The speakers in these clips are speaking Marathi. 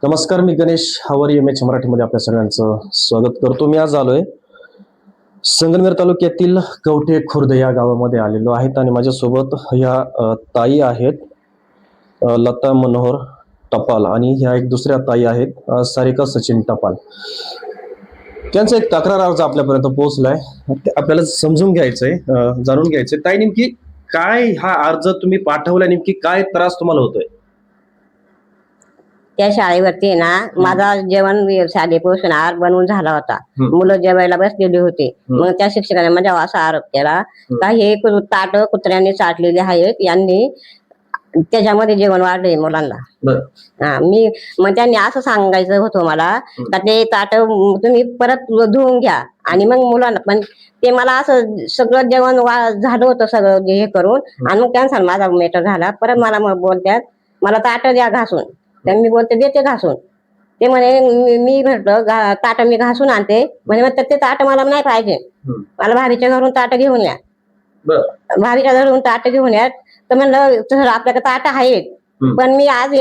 नमस्कार, मी गणेश हावर एम एच मराठीमध्ये आपल्या सगळ्यांचं स्वागत करतो. मी आज आलोय संगमनेर तालुक्यातील कवठे खुर्द या गावामध्ये आलेलो आहेत आणि माझ्यासोबत ह्या ताई आहेत, लता मनोहर टपाल, आणि ह्या एक दुसऱ्या ताई आहेत, सारिका सचिन टपाल. त्यांचा एक तक्रार अर्ज आपल्यापर्यंत पोहोचलाय, आपल्याला समजून घ्यायचंय, जाणून घ्यायचंय. ताई, नेमकी काय हा अर्ज तुम्ही पाठवला, नेमकी काय त्रास तुम्हाला होतोय? त्या शाळेवरती आहे ना, माझा जेवण शालेय आहार बनवून झाला होता. मुलं जेवायला बसलेली होती. मग त्या शिक्षकाने माझ्यावर असा आरोप केला का हे ताट कुत्र्यांनी चाटलेले आहेत, यांनी त्याच्यामध्ये जेवण वाढले मुलांना. मी मग त्यांनी असं सांगायचं होतं मला का ते ताट तुम्ही परत धुवून घ्या आणि मग मुलांना. पण ते मला असं सगळं जेवण झालं होतं सगळं हे करून, आणि मग त्यांचा माझा मेटर झाला. परत मला मग बोलत्यात मला ताट द्या घासून. तर मी बोलते देते घासून. ते म्हणे मी म्हटलं ताट मी घासून आणते. म्हणे मग ते ताट मला नाही पाहिजे, मला भाभीच्या घरून ताट घेऊन या. भाभीच्या घरून ताट घेऊन या. तर म्हणलं तसं आपल्याकडे ताट आहेत, पण मी आज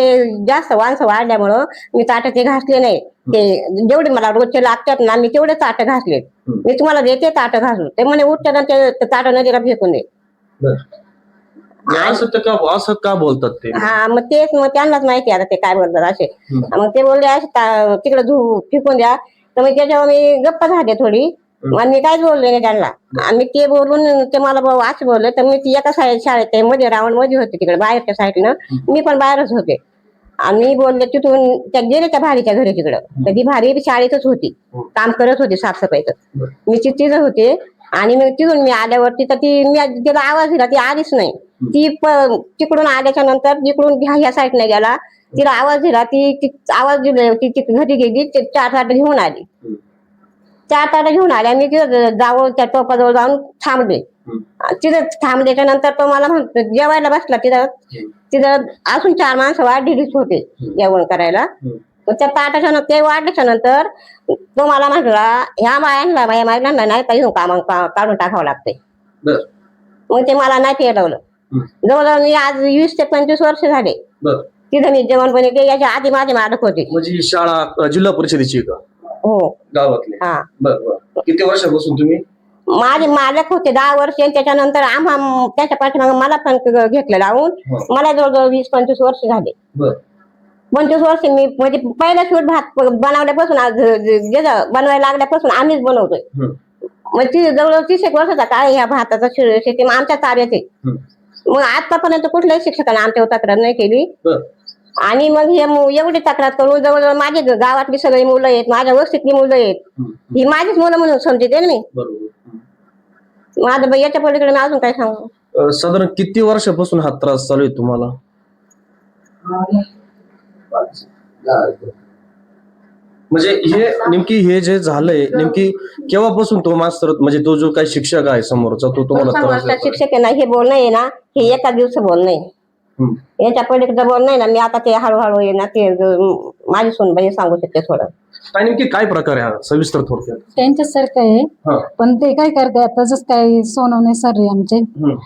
जास्त माणसं वाढल्यामुळं मी ताट ते घासले नाही. ते जेवढे मला रोजचे लागतात ना, मी तेवढे ताट घासले. मी तुम्हाला देते ताट घासून. ते म्हणे उठतात ते ताट नदीला फेकून दे. असं का बोलतात ते? हा, मग तेच, मग त्यांनाच माहिती आता ते काय बोलतात असे. मग ते बोलले असे तिकडे फेकून द्या. तर मग त्याच्यावर मी गप्पा झाले थोडी, आणि मी काहीच बोलले नाही त्यांना. आणि ते बोलून ते मला असं बोलले. तर मी ती एका शाळेत मध्ये रावण मध्ये होते, तिकडे बाहेरच्या साईडनं, मी पण बाहेरच होते. आणि मी बोलले तिथून त्या गेले त्या भारीच्या घरी तिकडं. तर ती भारी शाळेतच होती, काम करत होती साफसफाईचं. मी तिथं होते. आणि मग तिथून मी आल्यावरती तर मी तिला आवाज दिला, ती आलीच नाही. ती तिकडून आल्याच्या नंतर जिकडून ह्या साईडने गेला, तिला आवाज दिला, ती आवाज दिला, ती घरी गेली, 4 ताट घेऊन आली. 4 ताट घेऊन आल्या. मी तिथं जाऊन त्या टोपाजवळ जाऊन थांबले. तिथं थांबल्याच्या नंतर तो मला म्हणतो जेवायला बसला. तिथं अजून 4 माणसं वाढलेलीच होते जेवण करायला. त्या ताटाच्या ते वाढल्याच्या नंतर तो मला म्हटला ह्या महिलांना नाही काही काढून टाकावं लागतंय. मग ते मला नाही पेटवलं. जवळजवळ मी आज 20 ते 25 वर्ष झाले तिथं मी जेवण बनवते. याच्या आधी माझे मालक होते. म्हणजे शाळा जिल्हा परिषदेची का? हो, गावातली. हा. किती वर्षापासून तुम्ही? माझे मालक होते 10 वर्ष. त्याच्यानंतर त्याच्या पाठीमागे मला पण घेतलं लावून. मला जवळजवळ 20-25 वर्ष झाले. 25 वर्ष मी म्हणजे पहिला शूट भात बनवल्यापासून बनवायला लागल्यापासून आम्हीच बनवतोय. मग ती जवळजवळ 30 वर्षाचा काळ ह्या भाताचा शेती आमच्या ताब्यात आहे. मग आतापर्यंत कुठल्याही शिक्षकाने आमच्यावर तक्रार नाही केली. आणि मग हे एवढी तक्रार करून जवळजवळ माझे गावातली सगळी मुलं आहेत, माझ्या वस्तीतली मुलं आहेत, ही माझीच मुलं म्हणून समजते ना मी. माझं याच्या पलीकडे मी अजून काय सांगू? साधारण किती वर्षापासून हा त्रास चालू आहे तुम्हाला? म्हणजे हे नेमकी हे जे झालंय, नेमकी केव्हापासून तो मास्तर म्हणजे तो जो काही शिक्षक आहे समोरचा, तो तुम्हाला त्रास देतोय? शिक्षक आहे ना, हे बोलणं आहे ना, हे एका दिवस बोलणं आहे. याच्या पलीकडे बोलणं आहे ना, मी आता ते हळूहळू आहे ना, ते माझी सूनबाई सांगू शकते थोडं. काय नेमकी काय प्रकार आहे हा, सविस्तर थोडक्यात? त्यांच्यासारखं आहे, पण ते काय करते आता जसं काय सोनवणे सर आहे आमचे,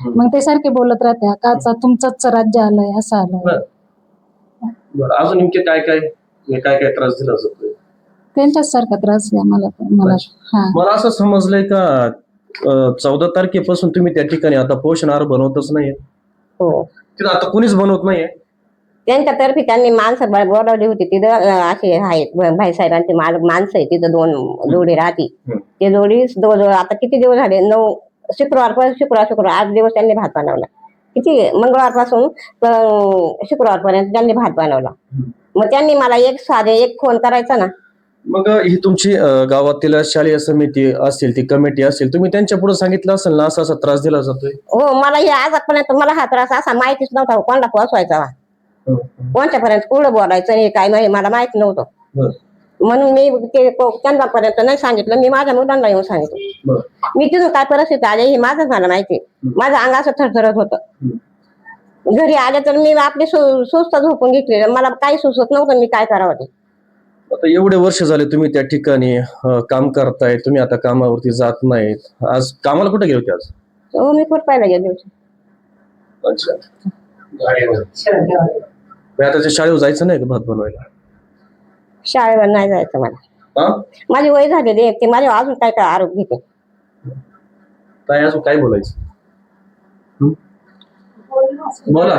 मग ते सारखे बोलत राहते का तुमचंच राज्य आलंय असं आलंय. अजून नेमके काय काय त्रास दिला जातोय? त्यांच्याच सारखा त्रास आहे मला असं समजलंय का 14 तारखेपासून तुम्ही त्या ठिकाणी आता पोषण आहार बनवतच नाहीये? हो, तिथं आता कोणीच बनवत नाहीये? त्यांच्यातर्फे त्यांनी माणसं बोलावली होती तिथं. असे आहेत भाईसाहेबांचे माणसं आहे तिथं, 2 जोडी राहती. ते जोडी जवळजवळ आता किती दिवस झाले, 9 शुक्रवार 8 दिवस त्यांनी भात बनवला. किती मंगळवारपासून शुक्रवारपर्यंत त्यांनी भात बनवला. मग त्यांनी मला एक फोन करायचा ना. मग ही तुमची गावातील शालेय समिती असेल, ती कमिटी असेल, तुम्ही त्यांच्या पुढे सांगितलं असेल ना असा त्रास दिला जातोय? हो, मला हे आजपर्यंत मला हा त्रास असा माहितीच नव्हता. कोणाला पोहोचवायचा, कोणत्यापर्यंत पुढे बोलायचं हे काय मला माहित नव्हतं. म्हणून मी ते त्यांनापर्यंत नाही सांगितलं. मी माझ्या मुलांना येऊन सांगितलं. मी तिथून काय परिस्थिती आली हे माझंच मला माहिती. माझं अंग असं थरथरत होतं. घरी आले तर मी आपली सुस्त झोपून घेतली. मला काही सुचत नव्हतं मी काय करावं ते. आता एवढे वर्ष झाले तुम्ही त्या ठिकाणी काम करताय, तुम्ही आता कामावरती जात नाहीत. आज कामाला कुठे गेले होते आज? हो, मी कुठं पाहिला गेले होते. अच्छा, आता त्या शाळेवर जायचं नाही का भात बनवायला? शाळेवर नाही जायचं मला. हा? माझी वय झालेली आहे, ते माझ्या अजून काय काय आरोप घेते. काय अजून काय बोलायचं? बोला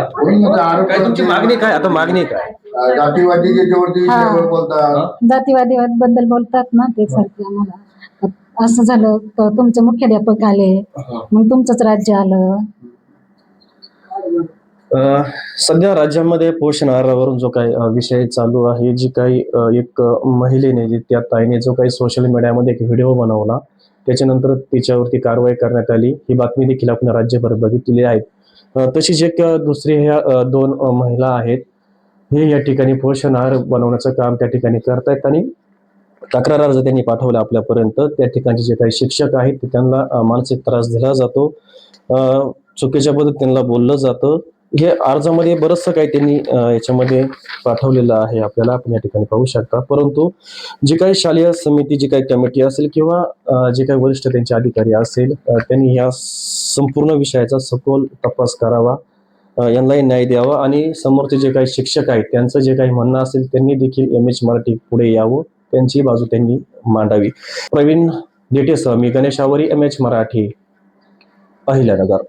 काय तुमची मागणी काय? आता मागणी काय? जातीवादी याच्यावरती वेगळं बोलतात. जातीवादी बद्दल बोलतात ना ते सारखे आम्हाला. असं झालं तर तुमचे मुख्याध्यापक आले, मग तुमचंच राज्य आलं. सध्या राज्यामध्ये पोषण आहारावरून जो काही विषय चालू आहे, जी काही एक महिलेने त्या ताईने जो काही सोशल मीडियामध्ये एक व्हिडिओ बनवला, त्याच्यानंतर तिच्यावरती कारवाई करण्यात आली. ही बातमी देखील आपण राज्यभर बघितलेली आहे. तशीच एक दुसरी ह्या दोन महिला आहेत, हे या ठिकाणी पोषण आहार बनवण्याचं काम त्या ठिकाणी करतायत आणि तक्रार अर्ज त्यांनी पाठवला आपल्यापर्यंत. त्या ठिकाणचे जे काही शिक्षक आहेत त्यांना मानसिक त्रास दिला जातो, चुकीच्या पद्धतीने त्यांना बोललं जातं. हे अर्जामध्ये बरंचसं काही त्यांनी याच्यामध्ये पाठवलेलं आहे, आपल्याला आपण या ठिकाणी पाहू शकता. परंतु जी काही शालेय समिती, जी काही कमिटी असेल किंवा जे काही वरिष्ठ त्यांचे अधिकारी असेल, त्यांनी या संपूर्ण विषयाचा सखोल तपास करावा, यांनाही न्याय द्यावा आणि समोरचे जे काही शिक्षक आहेत त्यांचं जे काही म्हणणं असेल त्यांनी देखील MH मराठी पुढे यावं, त्यांची बाजू त्यांनी मांडावी. प्रवीण देठेसह मी गणेश आवरी, MH मराठी, अहिल्यानगर.